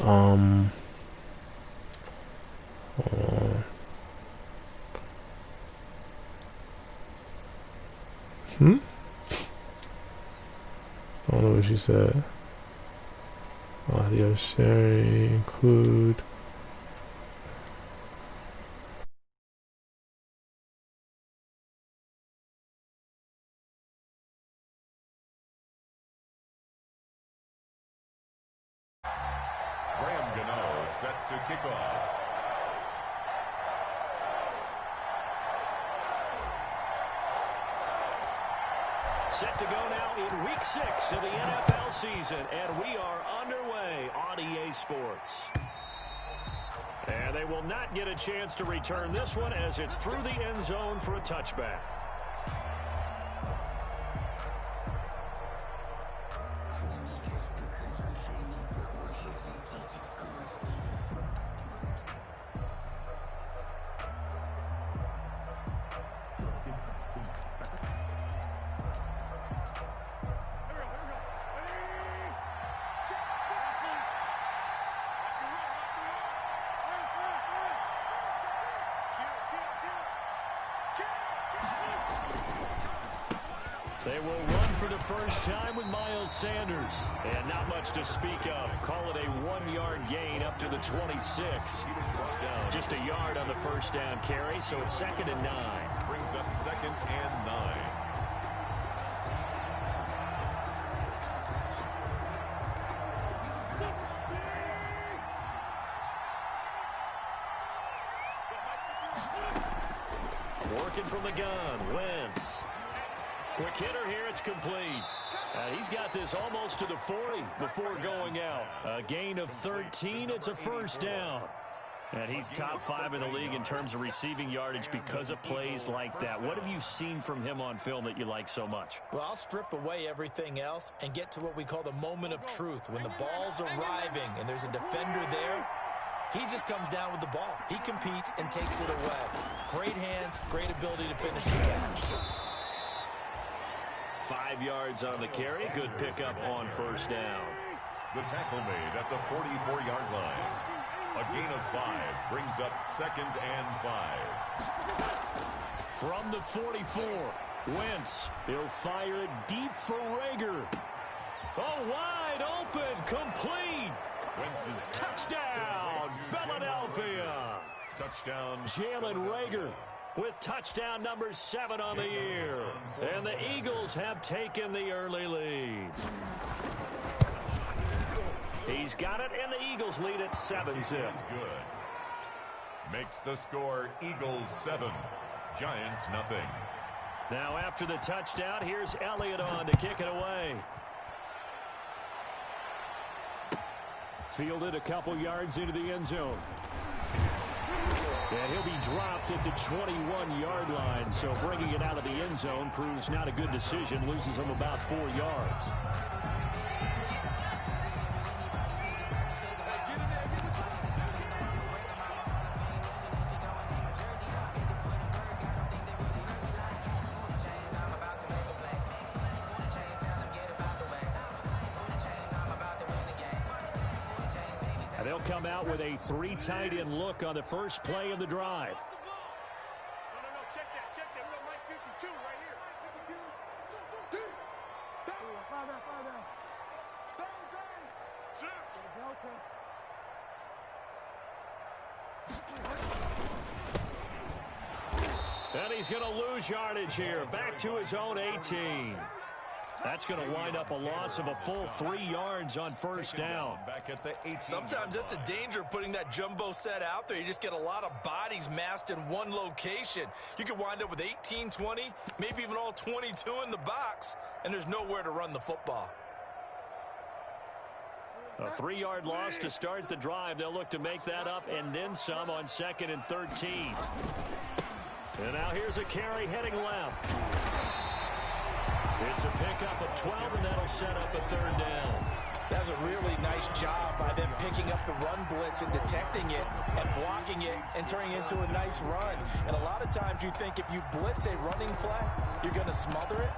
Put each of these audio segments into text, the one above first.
I don't know what she said. Audio sharing include. Set to kick off. Set to go now in week 6 of the NFL season, and we are underway on EA Sports. And they will not get a chance to return this one as it's through the end zone for a touchback. They will run for the first time with Miles Sanders. And not much to speak of. Call it a 1-yard gain up to the 26. Just a yard on the first down carry, so it's 2nd and 9. Brings up 2nd and 9. Working from the gun, Wentz. Quick hitter here, it's complete. He's got this almost to the 40 before going out. A gain of 13, it's a first down. And he's top 5 in the league in terms of receiving yardage because of plays like that. What have you seen from him on film that you like so much? Well, I'll strip away everything else and get to what we call the moment of truth. When the ball's arriving and there's a defender there, he just comes down with the ball. He competes and takes it away. Great hands, great ability to finish the catch. 5 yards on the carry. Good pickup on first down. The tackle made at the 44-yard line. A gain of 5 brings up 2nd and 5. From the 44, Wentz. He'll fire it deep for Rager. Oh, wide open, complete. Wentz's touchdown, Philadelphia. Touchdown, Jalen Rager with touchdown number 7 on the year. And the Eagles have taken the early lead. He's got it, and the Eagles lead at 7-zip. Good. Makes the score Eagles 7, Giants nothing. Now after the touchdown, here's Elliott on to kick it away. Fielded a couple yards into the end zone. And he'll be dropped at the 21-yard line, so bringing it out of the end zone proves not a good decision. Loses him about 4 yards. They'll come out with a 3 tight end look on the first play of the drive. No, check that. We got Mike 52 right here. 52. And he's going to lose yardage here. Back to his own 18. That's going to wind up a loss of a full 3 yards on first down. Back at the 18. Sometimes that's the danger of putting that jumbo set out there. You just get a lot of bodies massed in one location. You could wind up with 18, 20, maybe even all 22 in the box, and there's nowhere to run the football. A 3-yard loss to start the drive. They'll look to make that up and then some on 2nd and 13. And now here's a carry heading left. It's a pickup of 12, and that'll set up a 3rd down. That was a really nice job by them picking up the run blitz and detecting it and blocking it and turning it into a nice run. And a lot of times you think if you blitz a running play, you're going to smother it.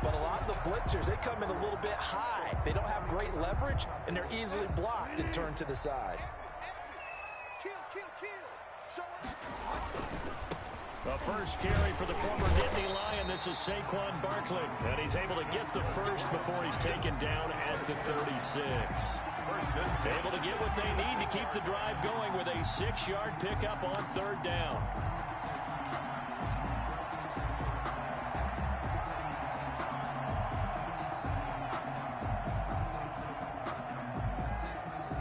But a lot of the blitzers, they come in a little bit high. They don't have great leverage, and they're easily blocked and turned to the side. The first carry for the former Nittany Lion. This is Saquon Barkley. And he's able to get the first before he's taken down at the 36. Able to get what they need to keep the drive going with a 6-yard pickup on third down.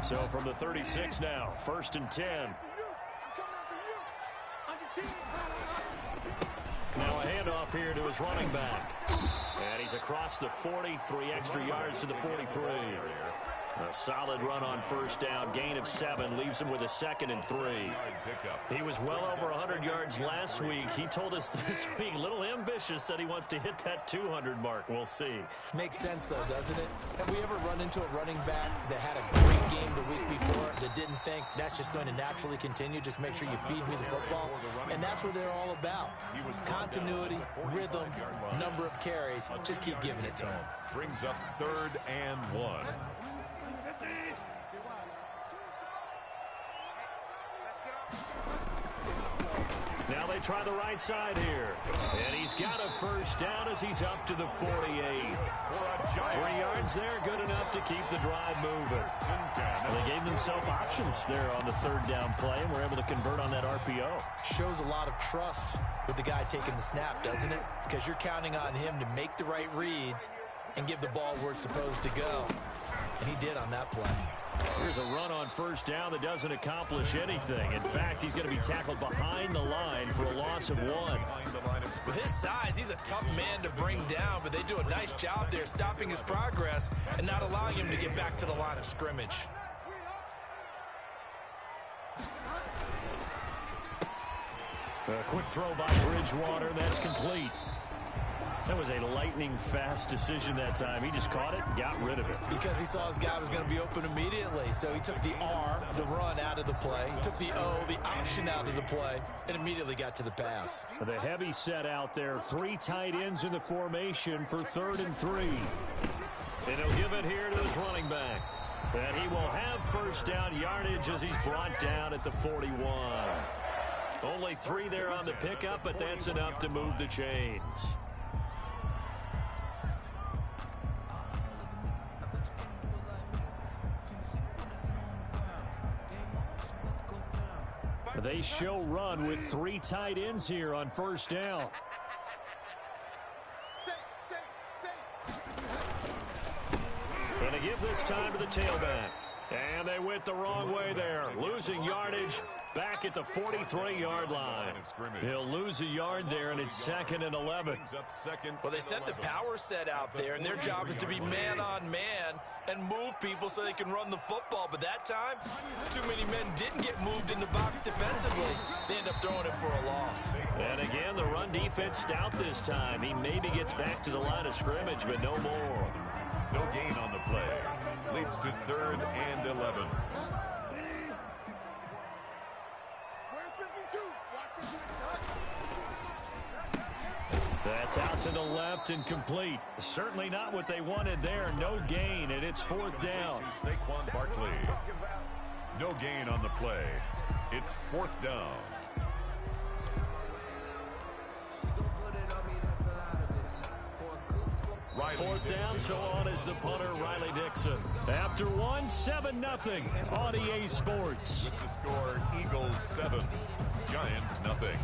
So from the 36 now, 1st and 10. Now a handoff here to his running back. And he's across the 40, 3 extra yards to the 43. A solid run on first down, gain of 7, leaves him with a 2nd and 3. He was well over 100 yards last week. He told us this week, a little ambitious, said he wants to hit that 200 mark. We'll see. Makes sense, though, doesn't it? Have we ever run into a running back that had a great game the week before that didn't think that's just going to naturally continue? Just make sure you feed me the football. And that's what they're all about. Continuity, rhythm, number of carries. Just keep giving it to him. Brings up 3rd and 1. Now they try the right side here. And he's got a first down as he's up to the 48. 3 yards there, good enough to keep the drive moving. And they gave themselves options there on the 3rd down play and were able to convert on that RPO. Shows a lot of trust with the guy taking the snap, doesn't it? Because you're counting on him to make the right reads and give the ball where it's supposed to go. And he did on that play. Here's a run on first down that doesn't accomplish anything. In fact, he's going to be tackled behind the line for a loss of 1. With his size, he's a tough man to bring down, but they do a nice job there stopping his progress and not allowing him to get back to the line of scrimmage. A quick throw by Bridgewater. That's complete. That was a lightning-fast decision that time. He just caught it and got rid of it. Because he saw his guy was going to be open immediately. So he took the R, the run, out of the play. He took the O, the option, out of the play, and immediately got to the pass. The heavy set out there. 3 tight ends in the formation for 3rd and 3. And he'll give it here to his running back. And he will have first down yardage as he's brought down at the 41. Only 3 there on the pickup, but that's enough to move the chains. They show run with 3 tight ends here on first down. Going to give this time to the tailback. And they went the wrong way there. Losing yardage back at the 43-yard line. He'll lose a yard there, and it's 2nd and 11. Well, they set the power set out there, and their job is to be man-on-man and move people so they can run the football. But that time, too many men didn't get moved in the box defensively. They end up throwing it for a loss. And again, the run defense stout this time. He maybe gets back to the line of scrimmage, but no more. No gain on the play. Leads to 3rd and 11. That's out to the left and complete. Certainly not what they wanted there. No gain, and it's 4th down. To Saquon Barkley. No gain on the play. It's 4th down. Fourth down, so on is the punter, Riley Dixon. After 1, 7-0 on EA Sports. With the score, Eagles 7, Giants nothing.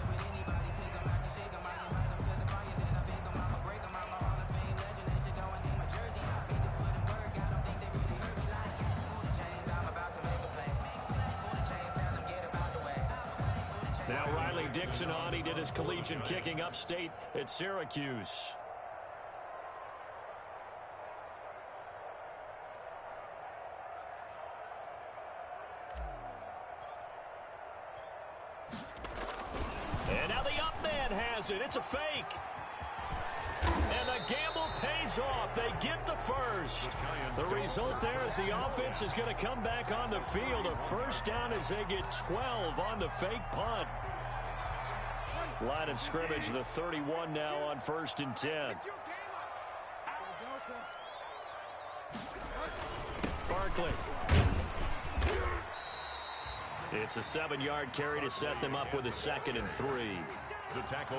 Now Riley Dixon on. He did his collegiate kicking upstate at Syracuse. And now the up man has it. It's a fake. And the gamble pays off. They get the first. The result there is the offense is going to come back on the field. A first down as they get 12 on the fake punt. Line of scrimmage, the 31 now on 1st and 10. Barkley. It's a 7-yard carry to set them up with a 2nd and 3.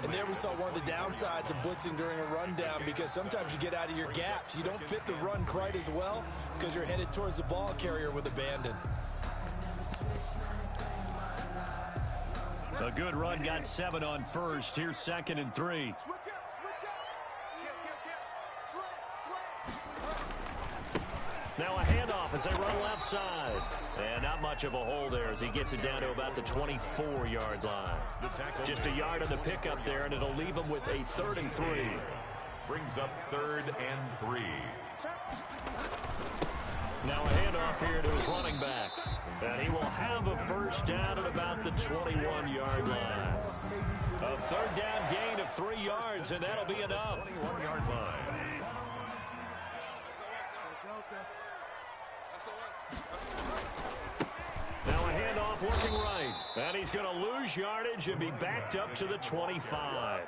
And there we saw one of the downsides of blitzing during a rundown, because sometimes you get out of your gaps. You don't fit the run quite as well because you're headed towards the ball carrier with abandon. A good run got 7 on first. Here's 2nd and 3. Switch up. Now a handoff as they run left side. And not much of a hole there as he gets it down to about the 24-yard line. Just a yard on the pickup there, and it'll leave him with a 3rd and 3. Brings up 3rd and 3. Now a handoff here to his running back. And he will have a first down at about the 21-yard line. A 3rd down gain of 3 yards, and that'll be enough. 21-yard line. Now a handoff working right. And he's going to lose yardage and be backed up to the 25.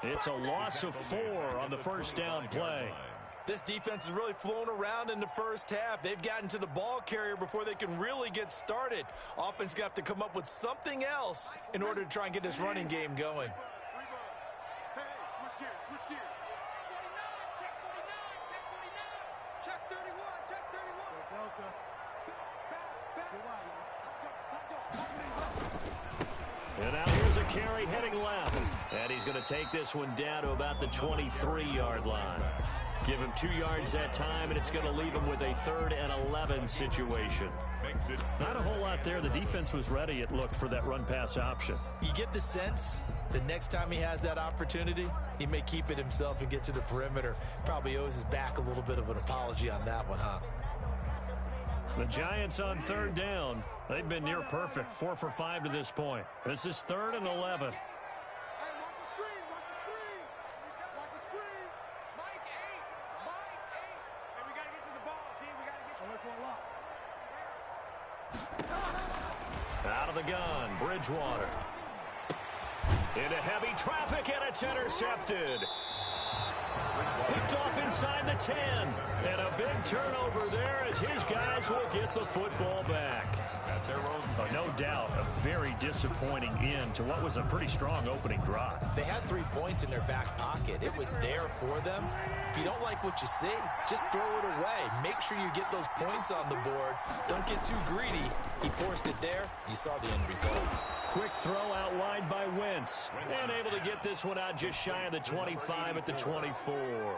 It's a loss of 4 on the first down play. This defense has really flown around in the first half. They've gotten to the ball carrier before they can really get started. Offense going to have to come up with something else in order to try and get this running game going. Hey, switch gears. Check 49. Check 31. Delta. And now here's a carry heading left. And he's going to take this one down to about the 23-yard line. Give him 2 yards that time, and it's going to leave him with a 3rd and 11 situation. Not a whole lot there. The defense was ready, it looked, for that run-pass option. You get the sense the next time he has that opportunity, he may keep it himself and get to the perimeter. Probably owes his back a little bit of an apology on that one, huh? The Giants on 3rd down. They've been near perfect, 4 for 5 to this point. This is 3rd and 11. Out of the gun, Bridgewater. Into heavy traffic, and it's intercepted. Picked off inside the 10. And a big turnover there as his guys will get the football back. At their own. No doubt, a very disappointing end to what was a pretty strong opening drive. They had 3 points in their back pocket. It was there for them. If you don't like what you see, just throw it away. Make sure you get those points on the board. Don't get too greedy. He forced it there. You saw the end result. Quick throw out wide by Wentz. And able to get this one out just shy of the 25 at the 24.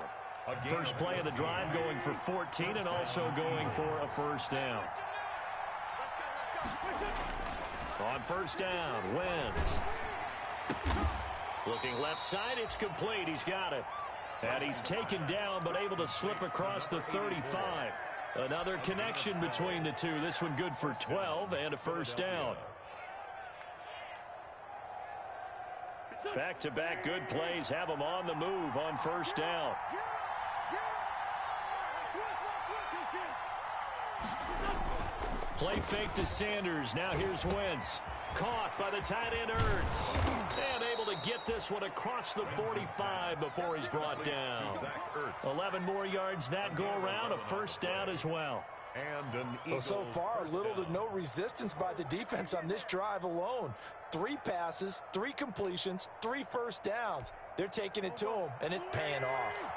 First play of the drive going for 14 and also going for a first down. On first down, Wentz. Looking left side, it's complete. He's got it. And he's taken down but able to slip across the 35. Another connection between the two. This one good for 12 and a first down. Back-to-back good plays have him on the move on first down. Play fake to Sanders. Now here's Wentz. Caught by the tight end Ertz. And able to get this one across the 45 before he's brought down. 11 more yards that go around. A first down as well. Well, so far, little to no resistance by the defense on this drive alone. 3 passes, 3 completions, 3 first downs. They're taking it to him, and it's paying off.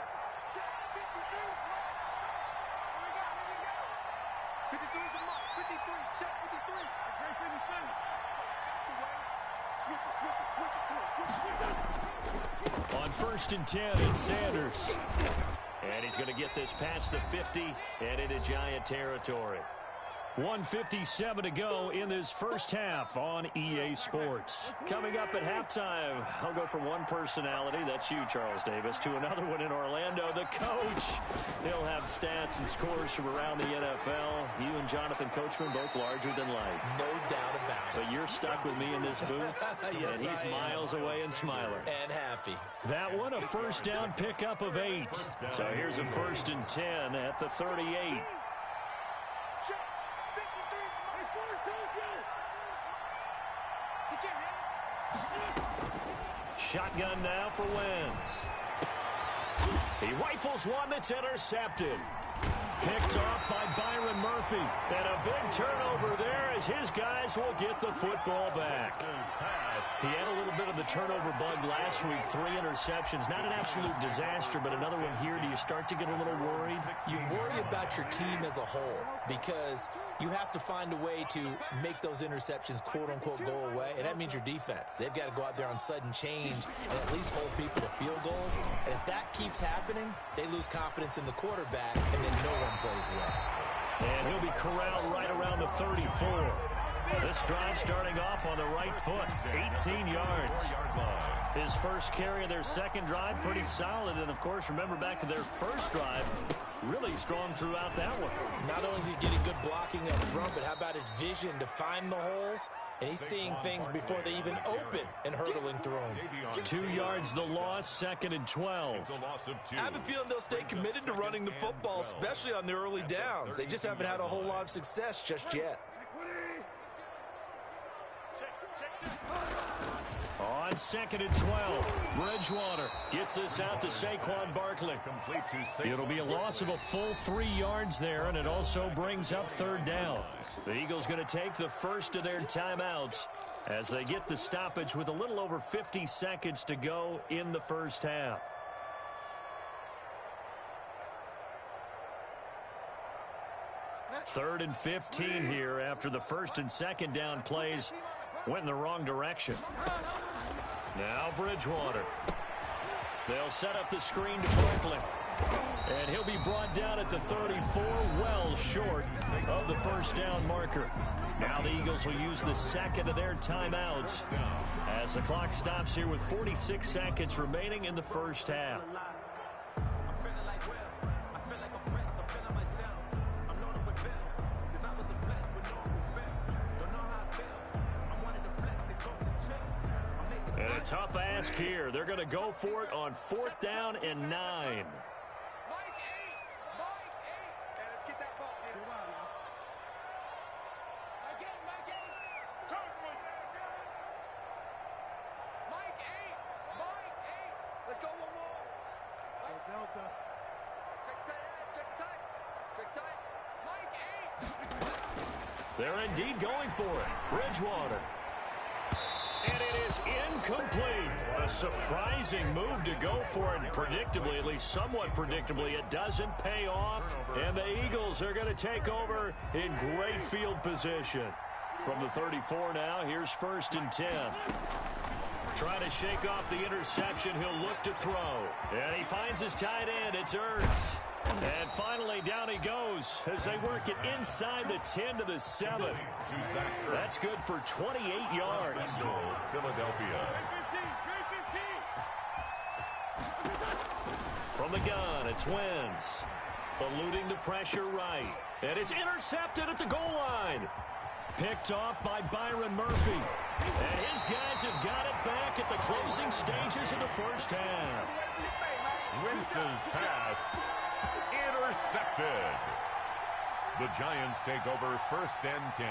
On 1st and 10, it's Sanders. And he's going to get this past the 50 and into Giant territory. 1:57 to go in this first half on EA Sports. Coming up at halftime, I'll go from one personality, that's you, Charles Davis, to another one in Orlando, the coach. He'll have stats and scores from around the NFL. You and Jonathan Coachman both larger than life. No doubt about it. But you're stuck with me in this booth, yes, and he's miles away and smiling. And happy. That one, a first down pickup of 8. So here's a 1st and 10 at the 38. Shotgun now for Wentz. He rifles one that's intercepted. Picked off by Byron Murphy. And a big turnover there as his guys will get the football back. He had a little bit of the turnover bug last week. 3 interceptions. Not an absolute disaster, but another one here. Do you start to get a little worried? You worry about your team as a whole because you have to find a way to make those interceptions, quote-unquote, go away, and that means your defense. They've got to go out there on sudden change and at least hold people to field goals. And if that keeps happening, they lose confidence in the quarterback, and then no one plays well. And he'll be corralled right around the 34. This drive starting off on the right foot, 18 yards. His first carry of their second drive, pretty solid. And, of course, remember back to their first drive, really strong throughout that one. Not only is he getting good blocking up front, but how about his vision to find the holes? And he's seeing things before they even open and hurtling through them. 2 yards the loss, 2nd and 12. I have a feeling they'll stay committed to running the football, especially on the early downs. They just haven't had a whole lot of success just yet. On 2nd and 12, Bridgewater gets this out to Saquon Barkley. It'll be a loss of a full 3 yards there, and it also brings up 3rd down. The Eagles going to take the first of their timeouts as they get the stoppage with a little over 50 seconds to go in the first half. Third and 15 here after the first and second down plays went in the wrong direction. Now Bridgewater. They'll set up the screen to Barkley. And he'll be brought down at the 34, well short of the first down marker. Now the Eagles will use the second of their timeouts as the clock stops here with 46 seconds remaining in the first half. And a tough ask here. They're going to go for it on 4th down and 9. They're indeed going for it. Bridgewater. And it is incomplete. A surprising move to go for it. Predictably, at least somewhat predictably, it doesn't pay off. And the Eagles are going to take over in great field position. From the 34 now, here's 1st and 10. Trying to shake off the interception, he'll look to throw. And he finds his tight end, it's Ertz. And finally, down he goes as they work it inside the 10 to the 7. That's good for 28 yards. Philadelphia. From the gun, it's Wentz. Eluding the pressure right. And it's intercepted at the goal line. Picked off by Byron Murphy. And his guys have got it back at the closing stages of the first half. Wentz's pass intercepted. The Giants take over 1st and 10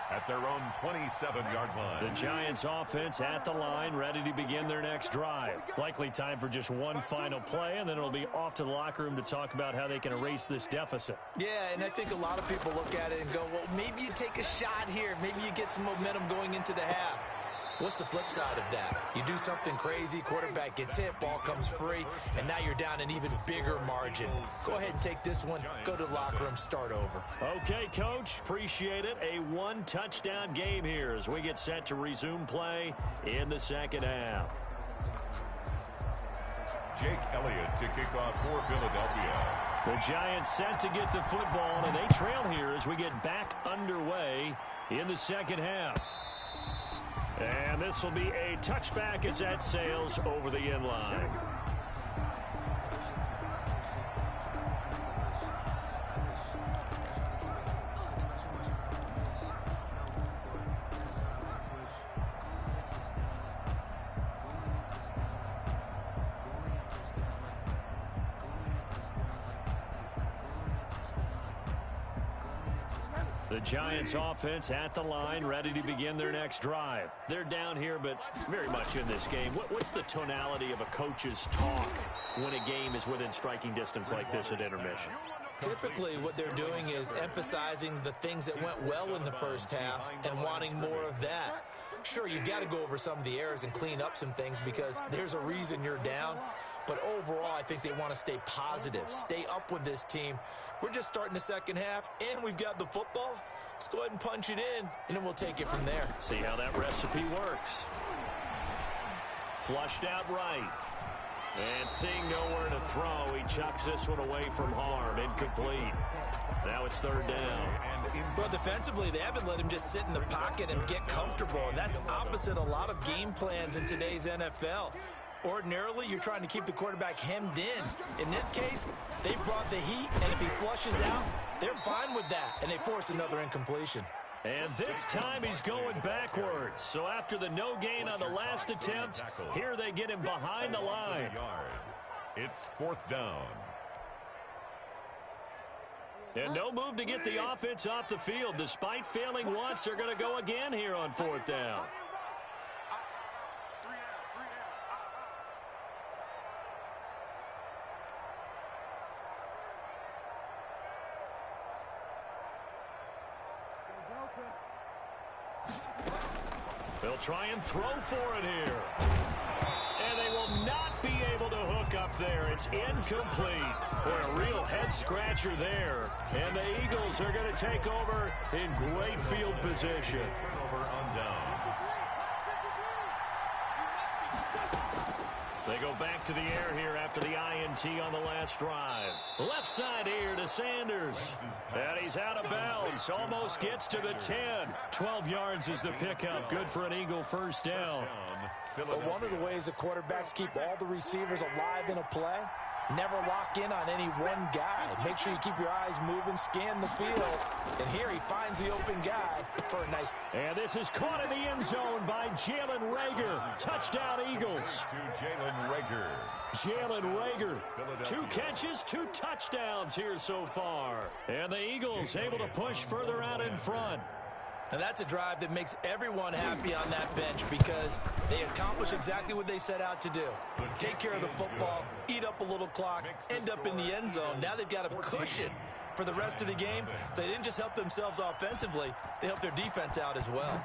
at their own 27-yard line. The Giants offense at the line, ready to begin their next drive. Likely time for just one final play, and then it'll be off to the locker room to talk about how they can erase this deficit. Yeah, and I think a lot of people look at it and go, well, maybe you take a shot here. Maybe you get some momentum going into the half. What's the flip side of that? You do something crazy, quarterback gets hit, ball comes free, and now you're down an even bigger margin. Go ahead and take this one, go to the locker room, start over. Okay, Coach, appreciate it. A one-touchdown game here as we get set to resume play in the second half. Jake Elliott to kick off for Philadelphia. The Giants set to get the football, and they trail here as we get back underway in the second half. And this will be a touchback as that sails over the end line. The Giants offense at the line, ready to begin their next drive. They're down here, but very much in this game. What's the tonality of a coach's talk when a game is within striking distance like this at intermission? Typically, what they're doing is emphasizing the things that went well in the first half and wanting more of that. Sure, you've got to go over some of the errors and clean up some things because there's a reason you're down. But overall, I think they want to stay positive, stay up with this team. We're just starting the second half, and we've got the football. Let's go ahead and punch it in, and then we'll take it from there. See how that recipe works. Flushed out right. And seeing nowhere to throw, he chucks this one away from harm. Incomplete. Now it's third down. Well, defensively, they haven't let him just sit in the pocket and get comfortable, and that's opposite a lot of game plans in today's NFL. Ordinarily, you're trying to keep the quarterback hemmed in. In this case, they brought the heat, and if he flushes out, they're fine with that, and they force another incompletion. And this time he's going backwards. So after the no gain on the last attempt, here they get him behind the line. It's fourth down. And no move to get the offense off the field. Despite failing once, they're going to go again here on fourth down. They'll try and throw for it here. And they will not be able to hook up there. It's incomplete. Boy, a real head-scratcher there. And the Eagles are going to take over in great field position. Turnover on downs. They go back to the air here after the INT on the last drive. Left side here to Sanders. And he's out of bounds. Almost gets to the 10. 12 yards is the pickup. Good for an Eagle first down. But one of the ways the quarterbacks keep all the receivers alive in a play, never lock in on any one guy. Make sure you keep your eyes moving, scan the field. And here he finds the open guy for a nice. And this is caught in the end zone by Jalen Reagor. Touchdown, Eagles. To Jalen Reagor. Jalen Reagor. 2 catches, 2 touchdowns here so far. And the Eagles able to push further out in front. And that's a drive that makes everyone happy on that bench because they accomplish exactly what they set out to do. Take care of the football, eat up a little clock, end up in the end zone. Now they've got a cushion for the rest of the game. So they didn't just help themselves offensively, they helped their defense out as well.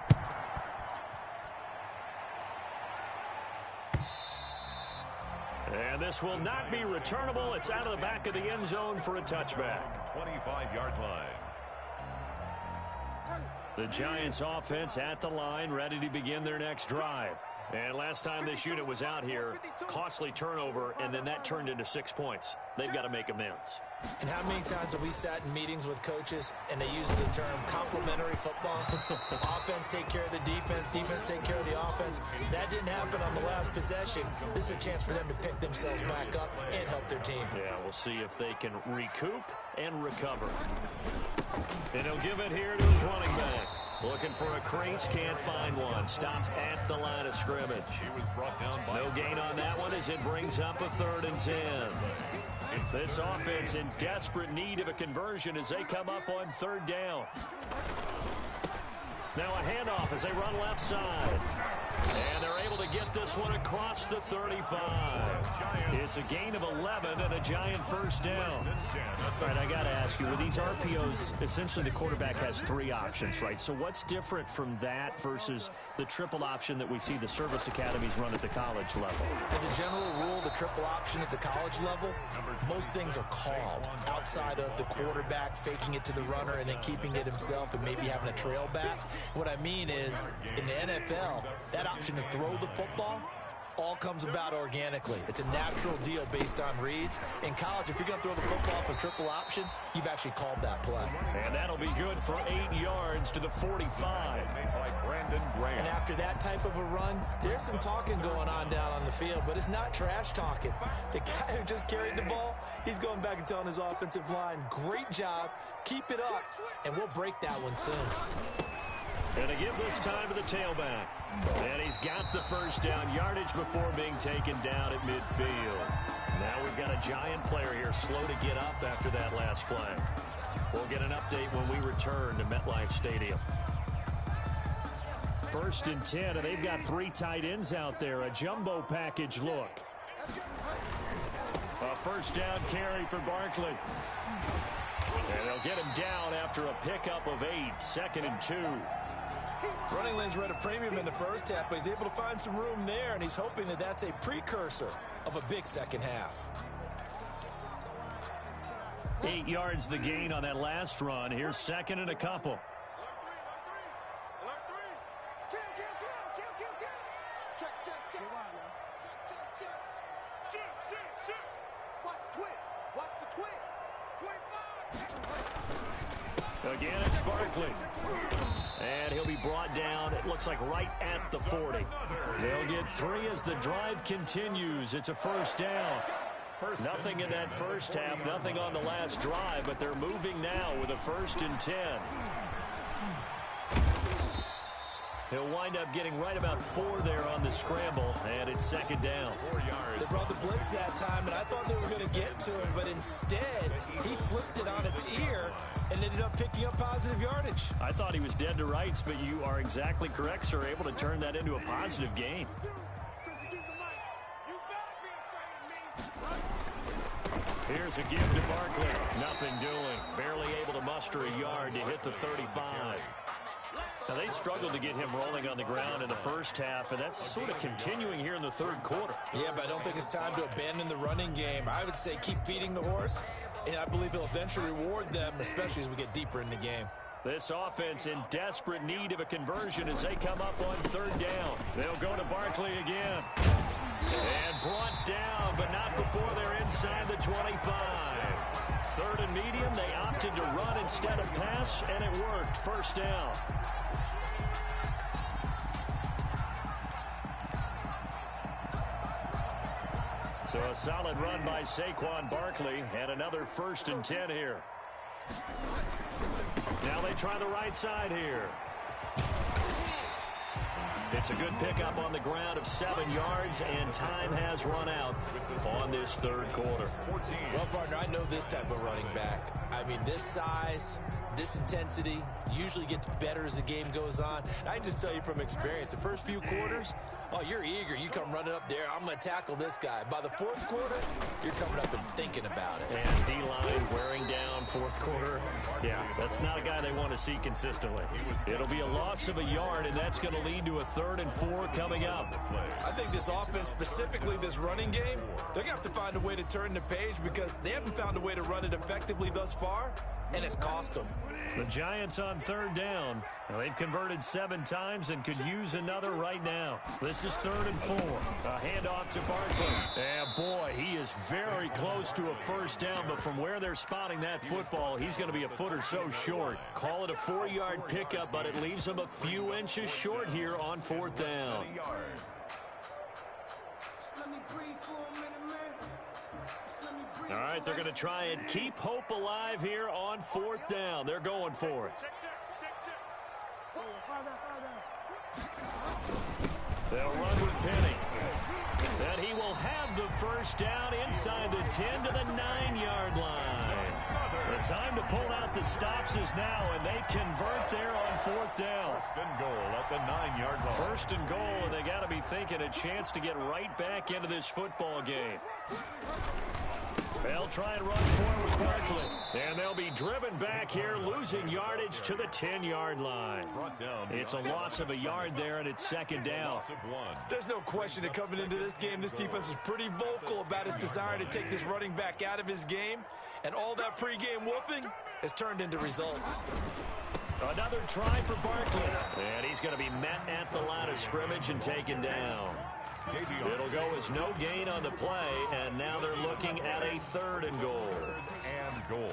And this will not be returnable. It's out of the back of the end zone for a touchback. 25-yard line. The Giants offense at the line, ready to begin their next drive. And last time this unit was out here, costly turnover, and then that turned into 6 points. They've got to make amends. And how many times have we sat in meetings with coaches and they use the term complementary football? Offense take care of the defense, defense take care of the offense. That didn't happen on the last possession. This is a chance for them to pick themselves back up and help their team. Yeah, we'll see if they can recoup and recover. And he'll give it here to his running back. Looking for a crease, can't find one. Stopped at the line of scrimmage. He was brought down by no gain on that one as it brings up a 3rd and 10. This offense in desperate need of a conversion as they come up on 3rd down. Now a handoff as they run left side. And they're able to get this one across the 35. It's a gain of 11 and a Giant first down. All right, I got to ask you, with these RPOs, essentially the quarterback has 3 options, right? So what's different from that versus the triple option that we see the service academies run at the college level? As a general rule, the triple option at the college level, most things are called outside of the quarterback faking it to the runner and then keeping it himself and maybe having a trail back. What I mean is, in the NFL, that option to throw the football all comes about organically. It's a natural deal based on reads. In college, if you're going to throw the football for triple option, you've actually called that play. And that'll be good for 8 yards to the 45. And after that type of a run, there's some talking going on down on the field, but it's not trash talking. The guy who just carried the ball, he's going back and telling his offensive line, great job, keep it up, and we'll break that one soon. And to give this time to the tailback. And he's got the first down yardage before being taken down at midfield. Now we've got a Giant player here slow to get up after that last play. We'll get an update when we return to MetLife Stadium. 1st and 10, and they've got 3 tight ends out there. A jumbo package look. A first down carry for Barkley. And they'll get him down after a pickup of 8, 2nd and 2. Running lanes were at a premium in the first half, but he's able to find some room there, and he's hoping that that's a precursor of a big second half. 8 yards the gain on that last run. Here's 2nd and a couple. Again, it's Barkley. And he'll be brought down, it looks like right at the 40. They'll get 3 as the drive continues. It's a first down. Nothing in that first half, nothing on the last drive, but they're moving now with a 1st and 10. He'll wind up getting right about 4 there on the scramble, and it's 2nd down. 4 yards. They brought the blitz that time, and I thought they were going to get to him, but instead, he flipped it on its ear and ended up picking up positive yardage. I thought he was dead to rights, but you are exactly correct, sir, able to turn that into a positive gain. Here's a give to Barkley. Nothing doing. Barely able to muster a yard to hit the 35. Now, they struggled to get him rolling on the ground in the first half, and that's sort of continuing here in the 3rd quarter. Yeah, but I don't think it's time to abandon the running game. I would say keep feeding the horse, and I believe he'll eventually reward them, especially as we get deeper in the game. This offense in desperate need of a conversion as they come up on 3rd down. They'll go to Barkley again. And brought down, but not before they're inside the 25. 3rd and medium, they opted to run instead of pass, and it worked. First down. So a solid run by Saquon Barkley, and another 1st and 10 here. Now they try the right side here. It's a good pickup on the ground of 7 yards, and time has run out on this 3rd quarter. Well, partner, I know this type of running back. I mean, this size, this intensity usually gets better as the game goes on. And I just tell you from experience, the first few quarters, oh, you're eager. You come running up there. I'm going to tackle this guy. By the 4th quarter, you're coming up and thinking about it. And D-line wearing down 4th quarter. Yeah, that's not a guy they want to see consistently. It'll be a loss of a yard, and that's going to lead to a 3rd and 4 coming up. I think this offense, specifically this running game, they're going to have to find a way to turn the page because they haven't found a way to run it effectively thus far, and it's cost them. The Giants on 3rd down. Now, they've converted 7 times and could use another right now. This is 3rd and 4. A handoff to Barkley. And boy, he is very close to a first down, but from where they're spotting that football, he's going to be a foot or so short. Call it a 4-yard pickup, but it leaves him a few inches short here on 4th down. All right, they're going to try and keep hope alive here on 4th down. They're going for it. They'll run with Penny. And he will have the first down inside the 10 to the 9-yard line. The time to pull out the stops is now, and they convert there on 4th down. 1st and goal at the 9-yard line. 1st and goal, and they got to be thinking a chance to get right back into this football game. They'll try and run forward with Barkley. And they'll be driven back here, losing yardage to the 10-yard line. It's a loss of a yard there, and it's 2nd down. There's no question that coming into this game, this defense was pretty vocal about its desire to take this running back out of his game. And all that pregame woofing has turned into results. Another try for Barkley. And he's going to be met at the line of scrimmage and taken down. It'll go as no gain on the play, and now they're looking at a 3rd and goal. And goal.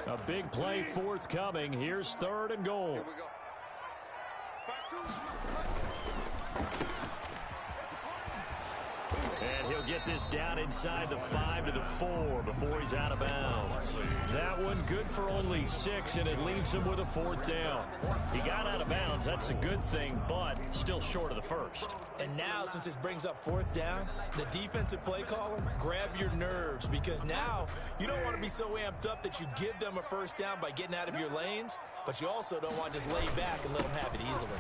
A big play forthcoming. Here's 3rd and goal. And he'll get this down inside the 5 to the 4 before he's out of bounds. That one good for only 6, and it leaves him with a 4th down. He got out of bounds. That's a good thing, but still short of the 1st. And now, since this brings up 4th down, the defensive play caller, grab your nerves, because now you don't want to be so amped up that you give them a 1st down by getting out of your lanes, but you also don't want to just lay back and let them have it easily.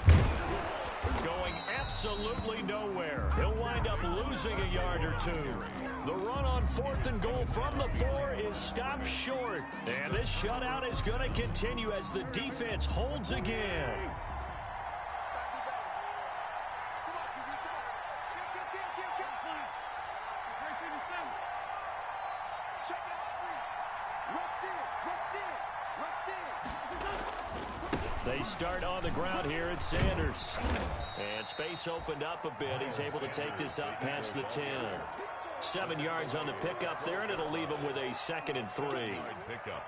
going absolutely nowhere. He'll wind up losing a yard or two. The run on 4th and goal from the 4 is stopped short. And this shutout is going to continue as the defense holds again. They start on the ground here at Sanders. And space opened up a bit. He's able to take this up past the 10. 7 yards on the pickup there, and it'll leave him with a 2nd and 3.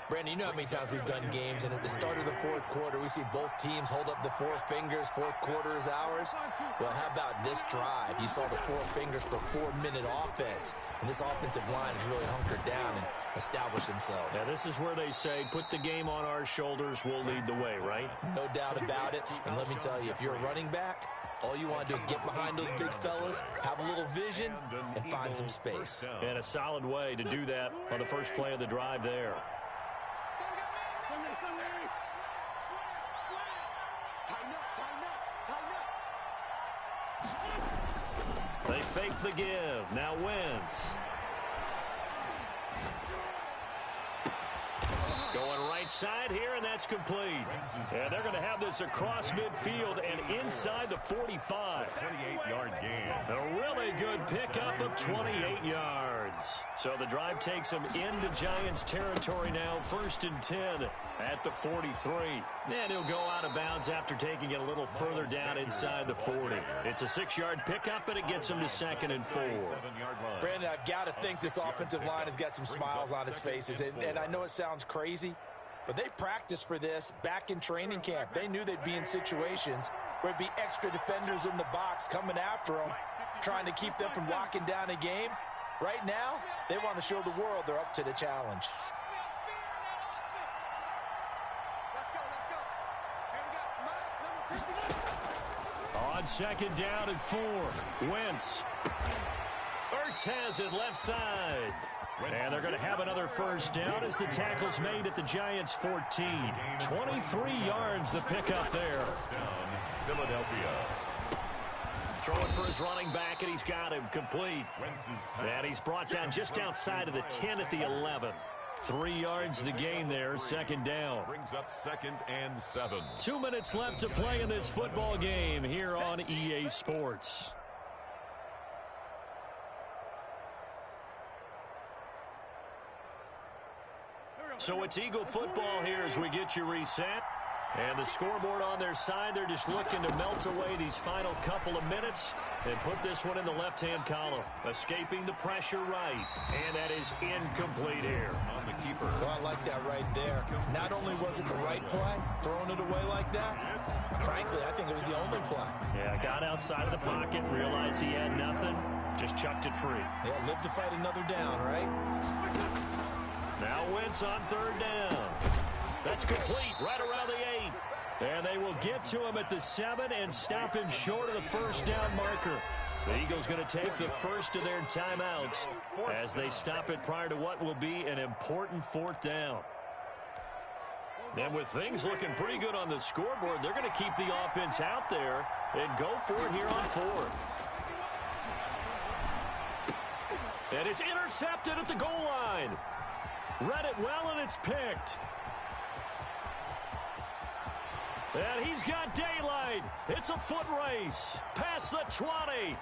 Brandon, you know how many times we've done games, and at the start of the 4th quarter, we see both teams hold up the 4 fingers, 4th quarter is ours. Well, how about this drive? You saw the 4 fingers for 4-minute offense, and this offensive line has really hunkered down and established themselves. Now, this is where they say, put the game on our shoulders, we'll lead the way, right? No doubt about it, and let me tell you, if you're a running back, all you want to do is get behind those big fellas, have a little vision, and find some space. And a solid way to do that on the first play of the drive there. They fake the give. Now Wentz. Going right side here, and that's complete. And they're going to have this across midfield and inside the 45. 28-yard gain. A really good pickup of 28 yards. So the drive takes them into Giants territory now, 1st and 10 at the 43. And he'll go out of bounds after taking it a little further down inside the 40. It's a 6-yard pickup, but it gets them to 2nd and 4. Brandon, I've got to think this offensive line has got some smiles on its faces. And I know it sounds crazy, but they practiced for this back in training camp. They knew they'd be in situations where it'd be extra defenders in the box coming after them, trying to keep them from locking down a game. Right now, they want to show the world they're up to the challenge. On 2nd down and 4, Wentz. Ertz has it left side. And they're going to have another first down as the tackle's made at the Giants' 14. 23 yards the pickup there. Philadelphia. Throwing for his running back, and he's got him complete. And he's brought down just outside of the 10 at the 11. 3 yards the gain there, 2nd down. Brings up 2nd and 7. 2 minutes left to play in this football game here on EA Sports. So it's Eagle football here as we get you reset. And the scoreboard on their side, they're just looking to melt away these final couple of minutes and put this one in the left-hand column. Escaping the pressure right. And that is incomplete here. On the keeper. Well, I like that right there. Not only was it the right play, throwing it away like that, frankly, I think it was the only play. Yeah, got outside of the pocket, realized he had nothing, just chucked it free. Yeah, live to fight another down, right? Now Wentz on 3rd down. That's complete right around the 8. And they will get to him at the 7 and stop him short of the first down marker. The Eagles going to take the first of their timeouts as they stop it prior to what will be an important 4th down. And with things looking pretty good on the scoreboard, they're going to keep the offense out there and go for it here on 4th. And it's intercepted at the goal line. Read it well, and it's picked. And he's got daylight. It's a foot race. Past the 20.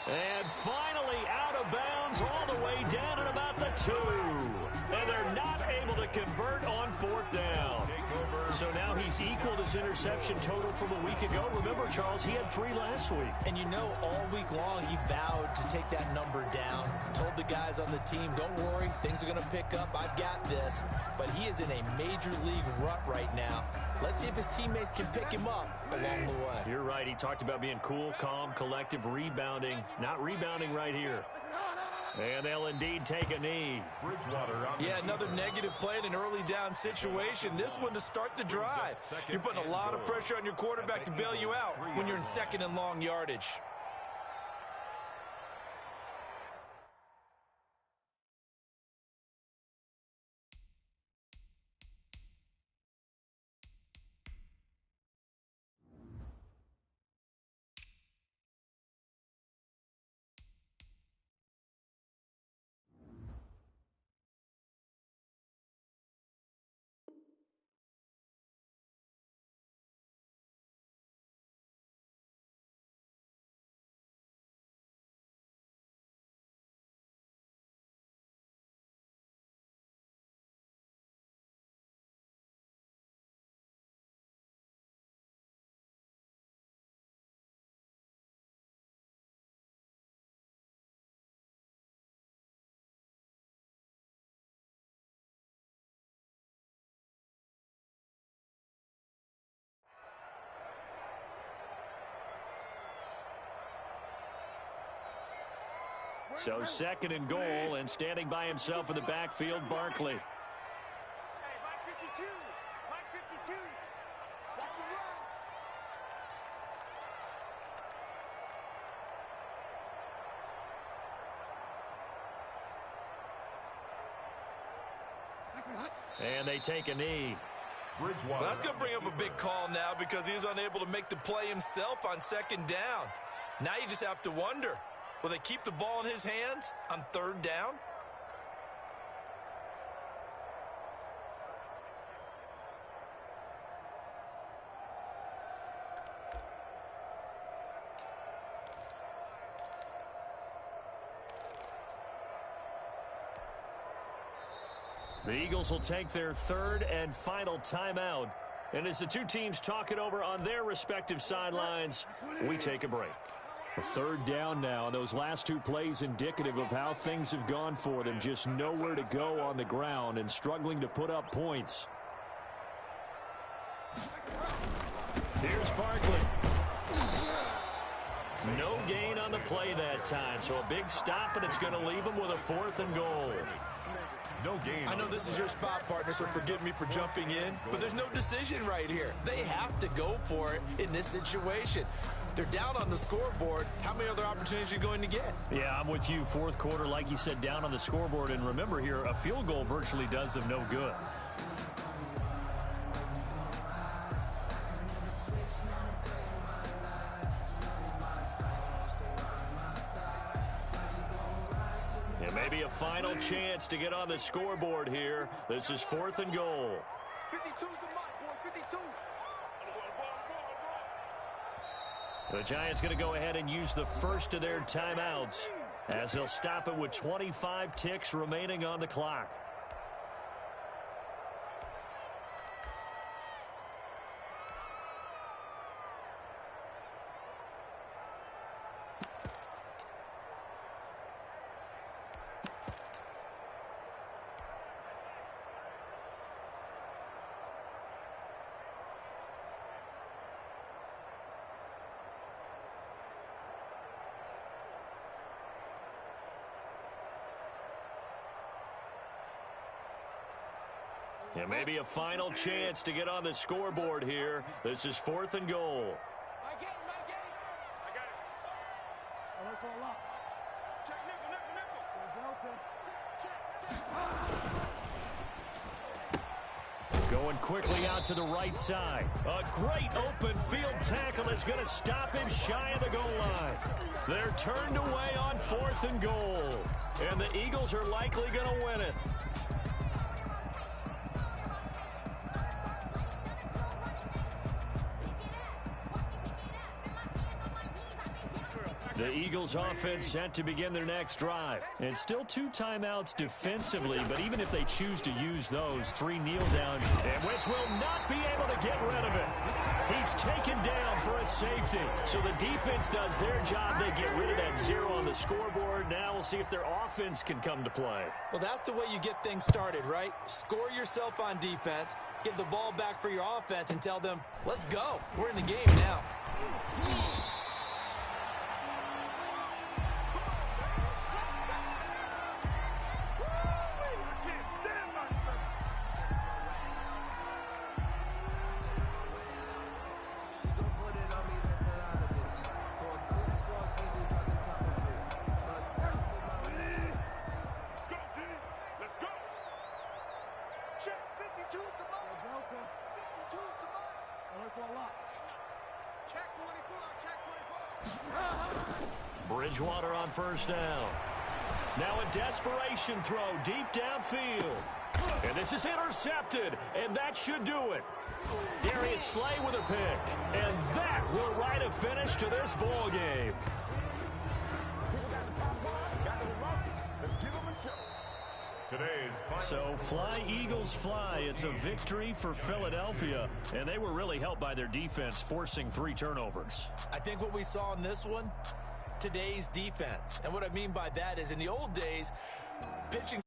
And finally out of bounds all the way down at about the 2. And they're not able to convert on 4th down. So now he's equaled his interception total from a week ago. Remember, Charles, he had 3 last week. And you know, all week long he vowed to take that number down. Told the guys on the team, don't worry, things are going to pick up. I've got this. But he is in a major league rut right now. Let's see if his teammates can pick him up along the way. You're right. He talked about being cool, calm, collective, rebounding. Not rebounding right here. And they'll indeed take a knee. Yeah, another negative play in an early down situation. This one to start the drive. You're putting a lot of pressure on your quarterback to bail you out when you're in 2nd and long yardage. So 2nd and goal, and standing by himself in the backfield, Barkley. Hey, Mike 52. Mike 52. That's the run. And they take a knee. Bridgewater. Well, that's going to bring up a big call now because he's unable to make the play himself on 2nd down. Now you just have to wonder, will they keep the ball in his hands on 3rd down? The Eagles will take their 3rd and final timeout. And as the two teams talk it over on their respective sidelines, we take a break. A 3rd down now, and those last 2 plays indicative of how things have gone for them. Just nowhere to go on the ground and struggling to put up points. Here's Barkley. No gain on the play that time, so a big stop, and it's going to leave them with a 4th and goal. No gain. I know this is your spot, partner, so forgive me for jumping in, but there's no decision right here. They have to go for it in this situation. They're down on the scoreboard. How many other opportunities are you going to get? Yeah, I'm with you. 4th quarter, like you said, down on the scoreboard. And remember here, a field goal virtually does them no good. And maybe a final chance to get on the scoreboard here. This is 4th and goal. 52's the mark, boys. 52. The Giants going to go ahead and use the first of their timeouts as they'll stop it with 25 ticks remaining on the clock. And maybe a final chance to get on the scoreboard here. This is 4th and goal. I got it. I work for a lot. Check nickel. Going quickly out to the right side. A great open field tackle is going to stop him shy of the goal line. They're turned away on 4th and goal. And the Eagles are likely going to win it. The Eagles offense set to begin their next drive. And still 2 timeouts defensively, but even if they choose to use those, 3 kneel downs, and which will not be able to get rid of it. He's taken down for a safety. So the defense does their job. They get rid of that 0 on the scoreboard. Now we'll see if their offense can come to play. Well, that's the way you get things started, right? Score yourself on defense, give the ball back for your offense, and tell them, let's go. We're in the game now. Bridgewater on 1st down. Now a desperation throw deep downfield. And this is intercepted, and that should do it. Darius Slay with a pick. And that will write a finish to this ball game. So fly, Eagles, fly. It's a victory for Philadelphia. And they were really helped by their defense, forcing 3 turnovers. I think what we saw in this one, today's defense. And what I mean by that is in the old days, pitching